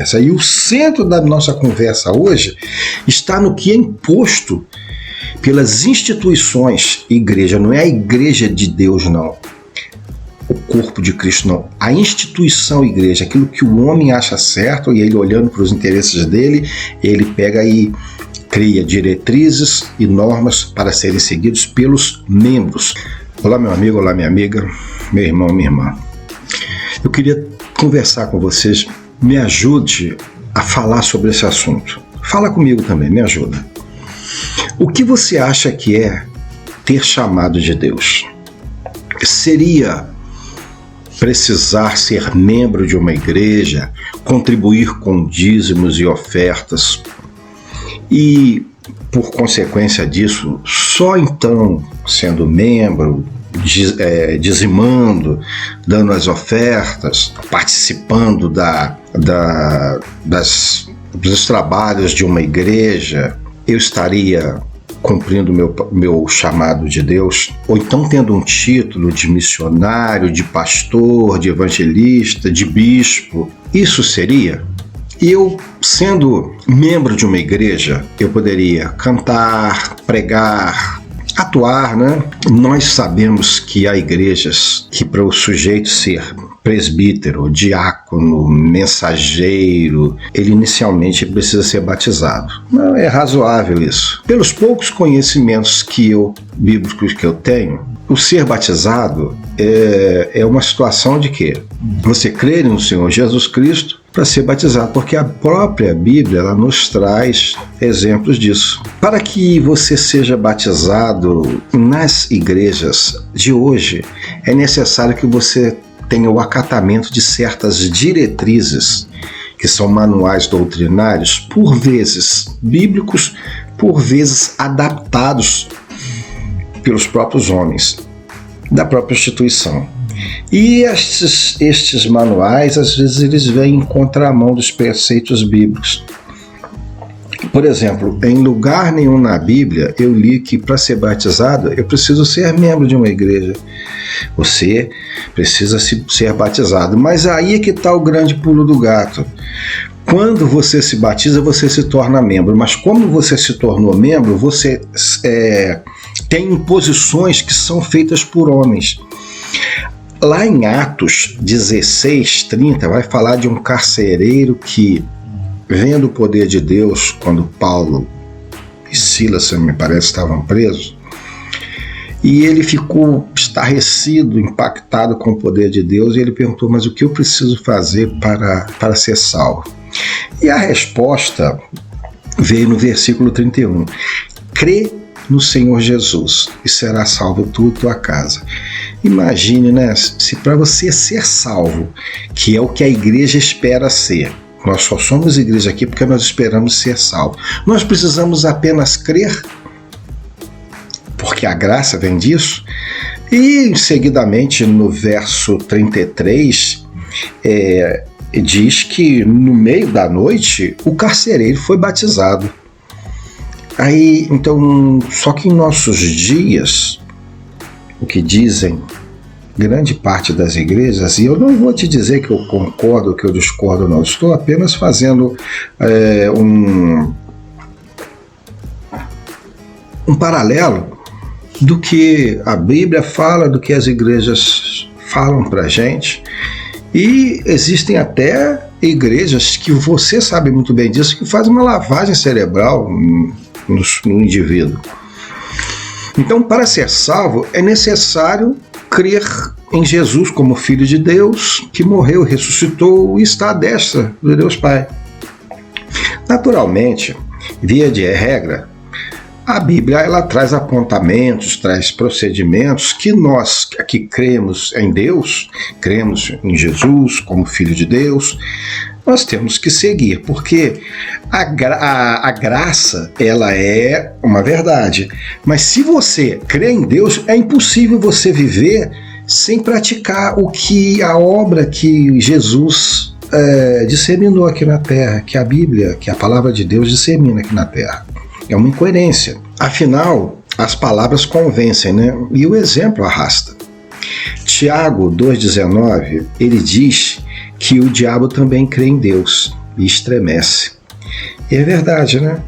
conversa. E o centro da nossa conversa hoje está no que é imposto pelas instituições. Igreja não é a igreja de Deus, não. O corpo de Cristo, não. A instituição igreja, aquilo que o homem acha certo, e ele olhando para os interesses dele, ele pega e cria diretrizes e normas para serem seguidos pelos membros. Olá, meu amigo, olá, minha amiga, meu irmão, minha irmã. Eu queria conversar com vocês, me ajude a falar sobre esse assunto. Fala comigo também, me ajuda. O que você acha que é ter chamado de Deus? Seria precisar ser membro de uma igreja, contribuir com dízimos e ofertas e, por consequência disso, só então, sendo membro, dizimando, dando as ofertas, participando dos trabalhos de uma igreja, eu estaria cumprindo meu chamado de Deus, ou então tendo um título de missionário, de pastor, de evangelista, de bispo. Isso seria? Eu, sendo membro de uma igreja, eu poderia cantar, pregar, atuar, né? Nós sabemos que há igrejas que, para o sujeito ser presbítero, diácono, mensageiro, ele inicialmente precisa ser batizado. Não é razoável isso. Pelos poucos conhecimentos bíblicos que eu tenho, o ser batizado é uma situação de que você crê no Senhor Jesus Cristo para ser batizado, porque a própria Bíblia ela nos traz exemplos disso. Para que você seja batizado nas igrejas de hoje, é necessário que você tenha o acatamento de certas diretrizes, que são manuais doutrinários, por vezes bíblicos, por vezes adaptados pelos próprios homens, da própria instituição. E estes manuais, às vezes, eles vêm em contramão dos preceitos bíblicos. Por exemplo, em lugar nenhum na Bíblia eu li que para ser batizado eu preciso ser membro de uma igreja. Você precisa ser batizado. Mas aí é que está o grande pulo do gato. Quando você se batiza, você se torna membro. Mas como você se tornou membro, você tem imposições que são feitas por homens. Lá em Atos 16:30 vai falar de um carcereiro que, vendo o poder de Deus, quando Paulo e Silas, me parece, estavam presos, e ele ficou estarrecido, impactado com o poder de Deus, e ele perguntou, mas o que eu preciso fazer para ser salvo? E a resposta veio no versículo 31. Crê no Senhor Jesus e será salvo tu e tua casa. Imagine, né? Se para você ser salvo, que é o que a igreja espera ser, nós só somos igreja aqui porque nós esperamos ser salvos. Nós precisamos apenas crer, porque a graça vem disso. E, seguidamente, no verso 33, diz que no meio da noite o carcereiro foi batizado. Aí, então, só que em nossos dias, o que dizem grande parte das igrejas, e eu não vou te dizer que eu concordo, que eu discordo, não, estou apenas fazendo um paralelo do que a Bíblia fala, do que as igrejas falam pra gente, e existem até igrejas que você sabe muito bem disso, que fazem uma lavagem cerebral no indivíduo. Então, para ser salvo, é necessário crer em Jesus como Filho de Deus, que morreu, ressuscitou e está à destra de Deus Pai. Naturalmente, via de regra, a Bíblia ela traz apontamentos, traz procedimentos que nós que cremos em Deus, cremos em Jesus como Filho de Deus, nós temos que seguir, porque a graça ela é uma verdade, mas se você crê em Deus, é impossível você viver sem praticar a obra que Jesus disseminou aqui na Terra, que a Bíblia, que a palavra de Deus dissemina aqui na Terra. É uma incoerência. Afinal, as palavras convencem, né? E o exemplo arrasta. Tiago 2,19, ele diz que o diabo também crê em Deus. e estremece. E é verdade, né?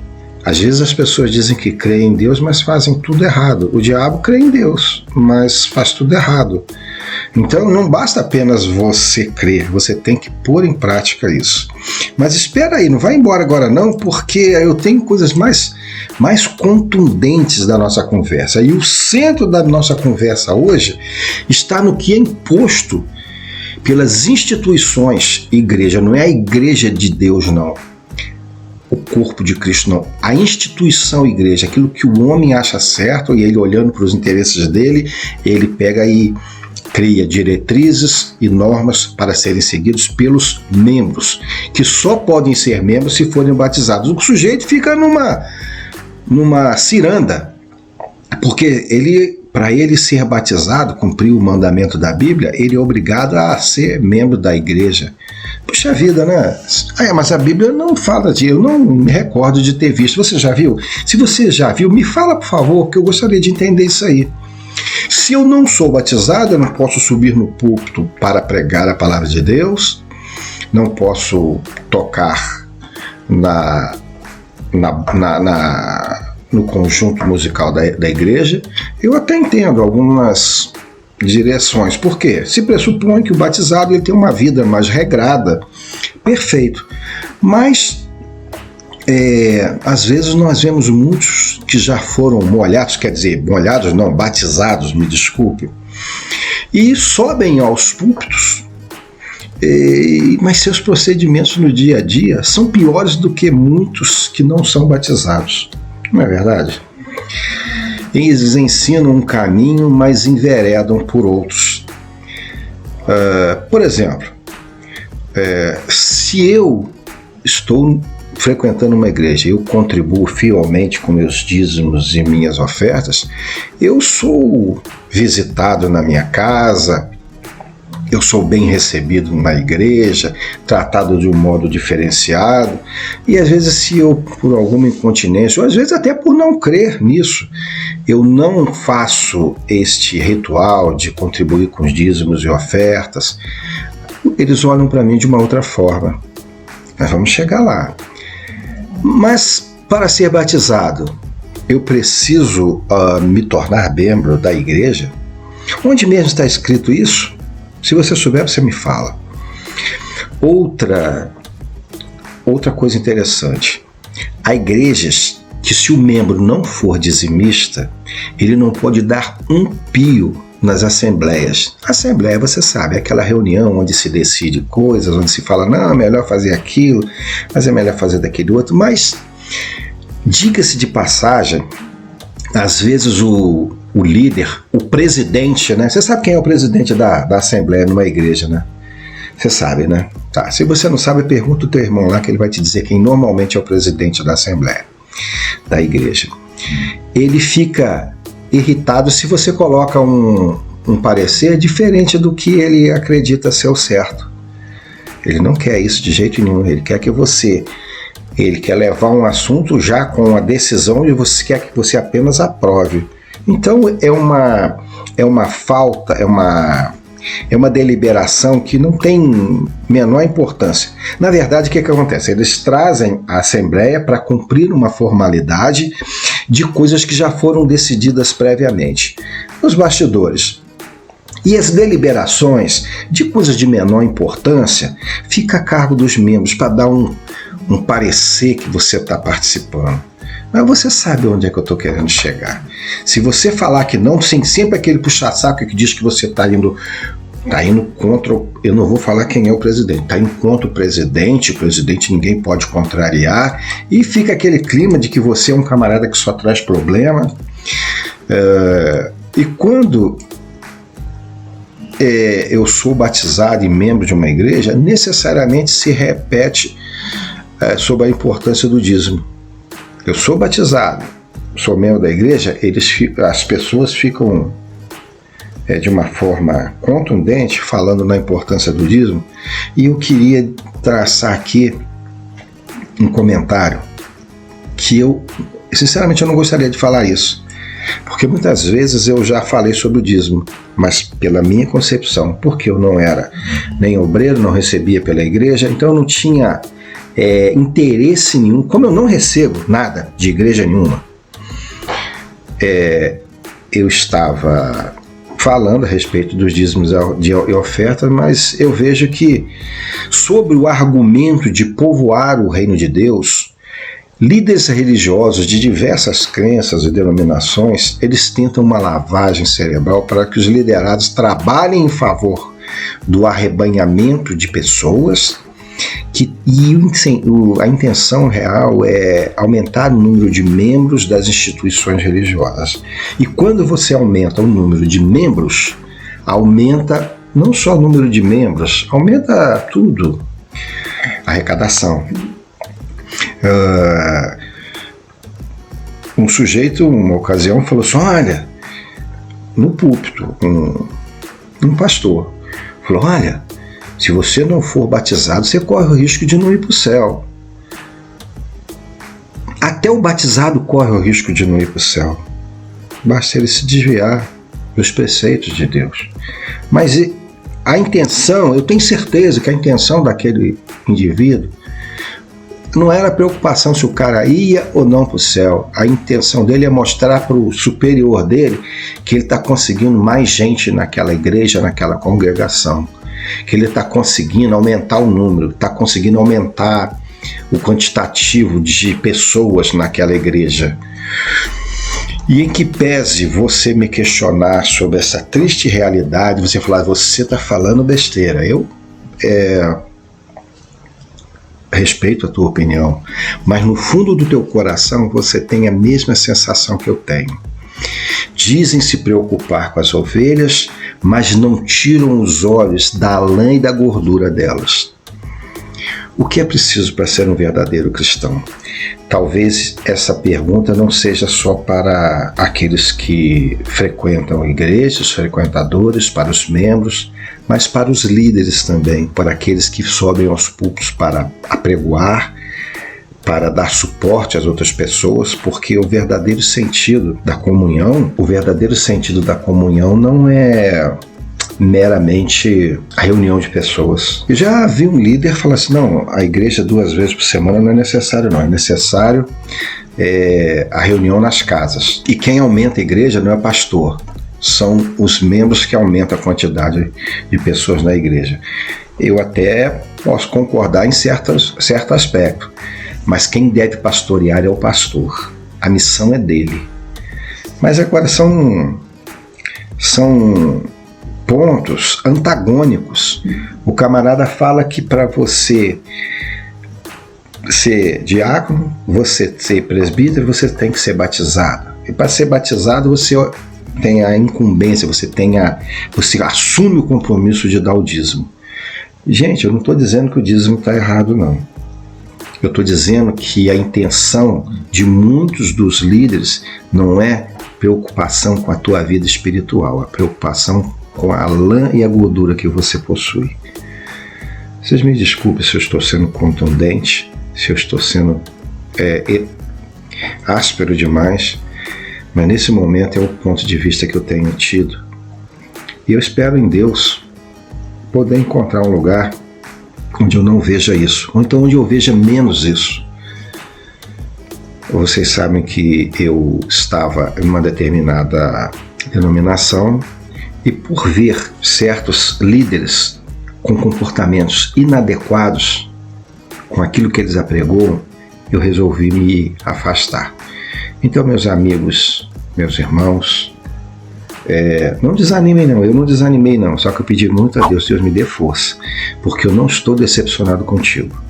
Às vezes as pessoas dizem que creem em Deus, mas fazem tudo errado. O diabo crê em Deus, mas faz tudo errado. Então não basta apenas você crer, você tem que pôr em prática isso. Mas espera aí, não vai embora agora não, porque eu tenho coisas mais contundentes da nossa conversa. E o centro da nossa conversa hoje está no que é imposto pelas instituições. Igreja, não é a igreja de Deus, não. O corpo de Cristo, não. A instituição igreja, aquilo que o homem acha certo, e ele olhando para os interesses dele, ele pega e cria diretrizes e normas para serem seguidos pelos membros, que só podem ser membros se forem batizados. O sujeito fica numa ciranda, porque para ele ser batizado, cumprir o mandamento da Bíblia, ele é obrigado a ser membro da igreja. Puxa vida, né? Mas a Bíblia não fala disso, eu não me recordo de ter visto. Você já viu? Se você já viu, me fala, por favor, que eu gostaria de entender isso aí. Se eu não sou batizado, eu não posso subir no púlpito para pregar a palavra de Deus, não posso tocar no conjunto musical da igreja. Eu até entendo algumas direções. Por quê? Se pressupõe que o batizado ele tem uma vida mais regrada. Perfeito. Mas, às vezes nós vemos muitos que já foram molhados, batizados, me desculpe, e sobem aos púlpitos, mas seus procedimentos no dia a dia são piores do que muitos que não são batizados. Não é verdade? Eles ensinam um caminho, mas enveredam por outros. Por exemplo, se eu estou frequentando uma igreja, eu contribuo fielmente com meus dízimos e minhas ofertas, eu sou visitado na minha casa, eu sou bem recebido na igreja, tratado de um modo diferenciado, e às vezes se eu, por alguma incontinência, ou às vezes até por não crer nisso, eu não faço este ritual de contribuir com os dízimos e ofertas, eles olham para mim de uma outra forma. Nós vamos chegar lá. Mas para ser batizado, eu preciso me tornar membro da igreja? Onde mesmo está escrito isso? Se você souber, você me fala. Outra coisa interessante. Há igrejas que, se o membro não for dizimista, ele não pode dar um pio nas assembleias. Assembleia, você sabe, é aquela reunião onde se decide coisas, onde se fala, não, é melhor fazer aquilo, mas é melhor fazer daquele outro. Mas, diga-se de passagem, às vezes o líder, o presidente, né? Você sabe quem é o presidente da assembleia numa igreja, né? Você sabe, né? Tá. Se você não sabe, pergunta o teu irmão lá que ele vai te dizer quem normalmente é o presidente da assembleia, da igreja. Ele fica irritado se você coloca um parecer diferente do que ele acredita ser o certo. Ele não quer isso de jeito nenhum. Ele quer levar um assunto já com a decisão e você quer que você apenas aprove. Então é uma falta, é uma deliberação que não tem menor importância. Na verdade, o que acontece? Eles trazem a Assembleia para cumprir uma formalidade de coisas que já foram decididas previamente. Os bastidores. E as deliberações de coisas de menor importância fica a cargo dos membros para dar um parecer que você está participando. Mas você sabe onde é que eu estou querendo chegar. Se você falar que não, sim, sempre aquele puxa-saco que diz que você está indo contra, eu não vou falar quem é o presidente, está indo contra o presidente ninguém pode contrariar, e fica aquele clima de que você é um camarada que só traz problema. E quando eu sou batizado e membro de uma igreja, necessariamente se repete sobre a importância do dízimo. Eu sou batizado, sou membro da igreja, as pessoas ficam de uma forma contundente falando na importância do dízimo, e eu queria traçar aqui um comentário que sinceramente eu não gostaria de falar isso, porque muitas vezes eu já falei sobre o dízimo, mas pela minha concepção, porque eu não era nem obreiro, não recebia pela igreja, então eu não tinha interesse nenhum. Como eu não recebo nada de igreja nenhuma, eu estava falando a respeito dos dízimos e ofertas, mas eu vejo que, sobre o argumento de povoar o reino de Deus, líderes religiosos de diversas crenças e denominações, eles tentam uma lavagem cerebral para que os liderados trabalhem em favor do arrebanhamento de pessoas, a intenção real é aumentar o número de membros das instituições religiosas. E quando você aumenta o número de membros, aumenta não só o número de membros, aumenta tudo. Arrecadação. Um sujeito, uma ocasião, falou assim: olha, no púlpito, um pastor falou: olha, se você não for batizado, você corre o risco de não ir para o céu. Até o batizado corre o risco de não ir para o céu. Basta ele se desviar dos preceitos de Deus. Mas a intenção, eu tenho certeza que a intenção daquele indivíduo não era preocupação se o cara ia ou não para o céu. A intenção dele é mostrar para o superior dele que ele está conseguindo mais gente naquela igreja, naquela congregação. Que ele está conseguindo aumentar o número, está conseguindo aumentar o quantitativo de pessoas naquela igreja. E em que pese você me questionar sobre essa triste realidade, você falar: você está falando besteira. Eu respeito a tua opinião, mas no fundo do teu coração você tem a mesma sensação que eu tenho. Dizem se preocupar com as ovelhas, mas não tiram os olhos da lã e da gordura delas. O que é preciso para ser um verdadeiro cristão? Talvez essa pergunta não seja só para aqueles que frequentam igrejas, frequentadores, para os membros, mas para os líderes também, para aqueles que sobem aos púlpitos para apregoar, para dar suporte às outras pessoas, porque o verdadeiro sentido da comunhão não é meramente a reunião de pessoas. Eu já vi um líder falar assim: não, a igreja 2 vezes por semana não é necessário, não. É necessário a reunião nas casas. E quem aumenta a igreja não é pastor, são os membros que aumentam a quantidade de pessoas na igreja. Eu até posso concordar em certo aspecto, mas quem deve pastorear é o pastor. A missão é dele. Mas agora são pontos antagônicos. O camarada fala que para você ser diácono, você ser presbítero, você tem que ser batizado. E para ser batizado, você tem a incumbência, você assume o compromisso de dar o dízimo. Gente, eu não estou dizendo que o dízimo está errado, não. Eu estou dizendo que a intenção de muitos dos líderes não é preocupação com a tua vida espiritual, a preocupação com a lã e a gordura que você possui. Vocês me desculpem se eu estou sendo contundente, se eu estou sendo áspero demais, mas nesse momento é o ponto de vista que eu tenho tido. E eu espero em Deus poder encontrar um lugar onde eu não veja isso, ou então onde eu veja menos isso. Vocês sabem que eu estava em uma determinada denominação e, por ver certos líderes com comportamentos inadequados com aquilo que eles apregoam, eu resolvi me afastar. Então, meus amigos, meus irmãos, não desanimem não, eu não desanimei não, só que eu pedi muito a Deus me dê força, porque eu não estou decepcionado contigo.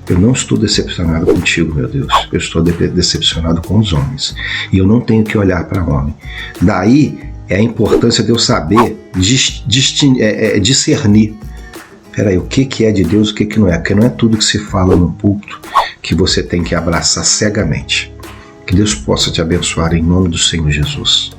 Eu não estou decepcionado contigo, meu Deus. Eu estou decepcionado com os homens. E eu não tenho que olhar para homem. Daí é a importância de eu saber discernir. Peraí, o que é de Deus, o que não é? Porque não é tudo que se fala no púlpito que você tem que abraçar cegamente. Que Deus possa te abençoar em nome do Senhor Jesus.